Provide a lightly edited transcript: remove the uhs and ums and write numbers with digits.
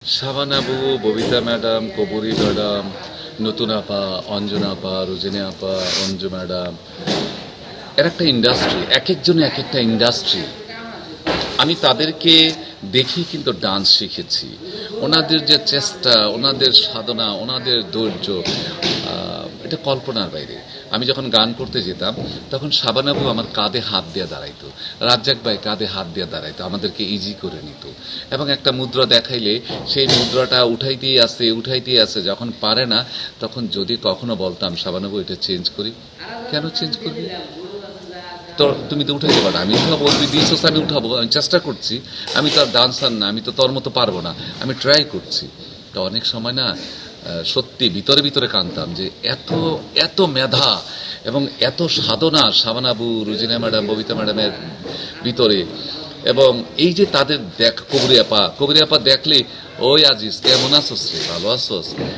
শাবানা আপু, ববিতা ম্যাডাম, কবরী ম্যাডাম, নতুন আপা, অঞ্জনা আপা, রোজিনা আপা, অঞ্জু ম্যাডাম, এর একটা ইন্ডাস্ট্রি, এক একজনে এক একটা ইন্ডাস্ট্রি। আমি তাদেরকে দেখেই কিন্তু ডান্স শিখেছি। ওনাদের যে চেষ্টা, ওনাদের সাধনা, ওনাদের ধৈর্য, এটা কল্পনার বাইরে। আমি যখন গান করতে যেতাম তখন শাবানা আপু আমার কাঁধে হাত দিয়ে দাঁড়াইতো, রাজ্জাক ভাই কাঁধে হাত দিয়ে দাঁড়াইতো, আমাদেরকে ইজি করে নিত এবং একটা মুদ্রা দেখাইলে সেই মুদ্রাটা উঠাইতেই আসে, যখন পারে না তখন যদি কখনো বলতাম শাবানা আপু এটা চেঞ্জ করি, কেন চেঞ্জ করবি, তো তুমি তো উঠাইতে পারো, আমি উঠাবো, তুই দিয়েছিস আমি উঠাবো, আমি চেষ্টা করছি, আমি তো আর ডান্সার না, আমি তো তোর মতো পারবো না, আমি ট্রাই করছি। তো অনেক সময় না সত্যি ভিতরে ভিতরে কাঁদতাম যে এত এত মেধা এবং এত সাধনা শাবানা আপু, রুজিনা ম্যাডাম, ববিতা ম্যাডামের ভিতরে। এবং এই যে তাদের কবরী আপা দেখলে, ওই আজিজ কেমন আছোস রে, ভালো আছোস,